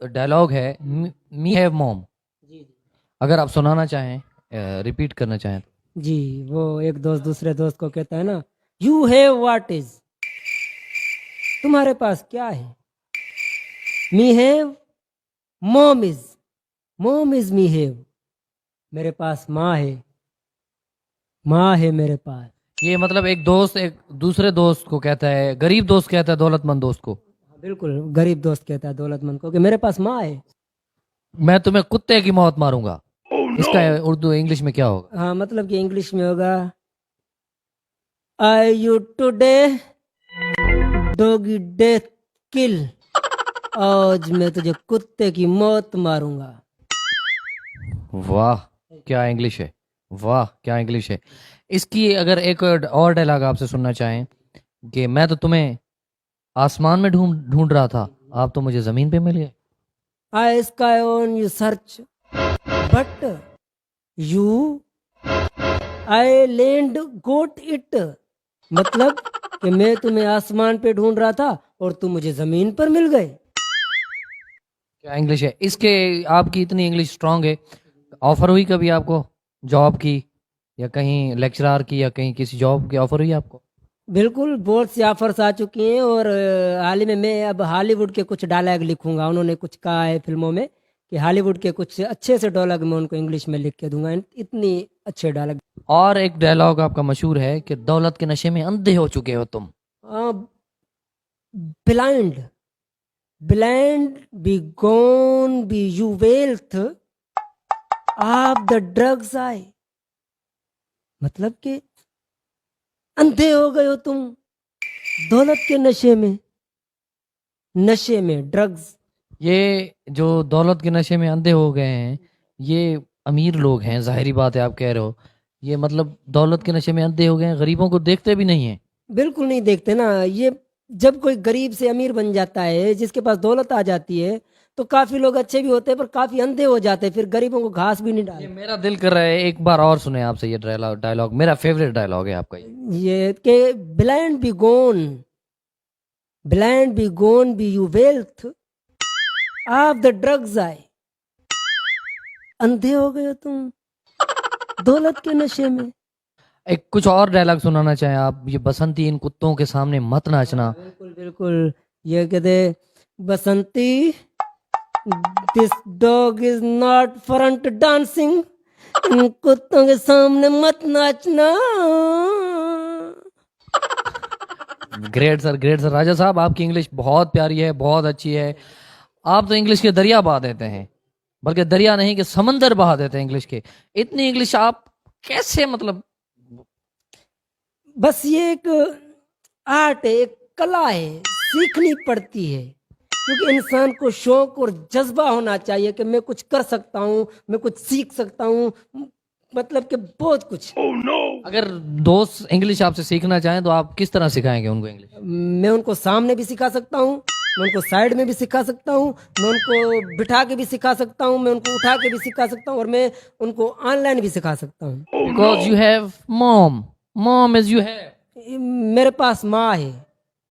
Dialogue है, me have mom, जी जी। अगर आप सुनाना चाहें, रिपीट करना चाहें। जी, वो एक दोस्त दूसरे दोस्त को कहता है ना, यू हैव व्हाट इज, तुम्हारे पास क्या है। Me have, mom is me have, मेरे पास माँ है, माँ है मेरे पास। ये मतलब एक दोस्त एक दूसरे दोस्त को कहता है, गरीब दोस्त कहता है दौलतमंद दोस्त को, हाँ, बिल्कुल, गरीब दोस्त कहता है दौलतमंद को कि मेरे पास माँ है। मैं तुम्हें कुत्ते की मौत मारूंगा। इसका उर्दू इंग्लिश में क्या होगा? हाँ, मतलब कि इंग्लिश में होगा, आई यू टुडे डॉगी डेथ किल, आज मैं तुझे कुत्ते की मौत मारूंगा। वाह, क्या इंग्लिश है! वाह, क्या इंग्लिश है! इसकी अगर एक और डायलॉग आपसे सुनना चाहें कि मैं तो तुम्हें आसमान में ढूंढ ढूंढ रहा था, आप तो मुझे जमीन पे मिल गए। I sky on you search, but you I land got it, मतलब कि मैं तुम्हें आसमान पे ढूंढ रहा था और तुम मुझे जमीन पर मिल गए। क्या इंग्लिश है इसके! आपकी इतनी इंग्लिश स्ट्रांग है, ऑफर हुई कभी आपको जॉब की, या कहीं लेक्चरर की, या कहीं किसी जॉब की ऑफर हुई आपको? बिल्कुल, बहुत सी ऑफर्स आ चुकी हैं, और हाल ही में मैं अब हॉलीवुड के कुछ डायलॉग लिखूंगा। उन्होंने कुछ कहा है फिल्मों में कि हॉलीवुड के कुछ अच्छे से डायलॉग मैं उनको इंग्लिश में लिख के दूंगा, इतनी अच्छे डायलॉग। और एक डायलॉग आपका मशहूर है कि दौलत के नशे में अंधे हो चुके हो तुम। Blind, blind be gone be you wealth of the drugs I, मतलब कि अंधे हो गए हो तुम दौलत के नशे में, नशे में ड्रग्स। ये जो दौलत के नशे में अंधे हो गए हैं, ये अमीर लोग हैं, जाहिरी बात है, आप कह रहे हो। ये मतलब दौलत के नशे में अंधे हो गए हैं, गरीबों को देखते भी नहीं हैं। बिल्कुल नहीं देखते ना ये। जब कोई गरीब से अमीर बन जाता है, जिसके पास दौलत आ जाती है, तो काफी लोग अच्छे भी होते हैं पर काफी अंधे हो जाते हैं, फिर गरीबों को घास भी नहीं ये डालते। मेरा दिल कर रहा है एक बार और सुने आपसे ये डायलॉग, डायलॉग मेरा फेवरेट डायलॉग है आपका ये। ये कि blind be gone, blind be gone be you wealth of the drugs I, अंधे हो गए हो तुम दौलत के नशे में। एक कुछ और डायलॉग सुनाना चाहें आप, ये बसंती इन कुत्तों के सामने मत नाचना। बिल्कुल बिल्कुल, ये कहते, Basanti this dog is not front dancing, इन कुत्तों के सामने मत नाचना। Great sir, great sir. राजा साहब, आपकी इंग्लिश बहुत प्यारी है, बहुत अच्छी है। आप तो इंग्लिश के दरिया बहा देते हैं, बल्कि दरिया नहीं कि समंदर बहा देते हैं इंग्लिश के। इतनी इंग्लिश आप कैसे, मतलब? बस ये एक आर्ट है, एक कला है, सीखनी पड़ती है, क्योंकि इंसान को शौक और जज्बा होना चाहिए कि मैं कुछ कर सकता हूँ, मैं कुछ सीख सकता हूँ, मतलब कि बहुत कुछ। अगर दोस्त इंग्लिश आपसे सीखना चाहें तो आप किस तरह सिखाएंगे उनको इंग्लिश? मैं उनको सामने भी सिखा सकता हूँ, मैं उनको साइड में भी सिखा सकता हूँ, मैं उनको बिठा के भी सिखा सकता हूँ, मैं उनको उठा के भी सिखा सकता हूँ, और मैं उनको ऑनलाइन भी सिखा सकता हूँ। Because you have mom, mom is you have. मेरे पास माँ है।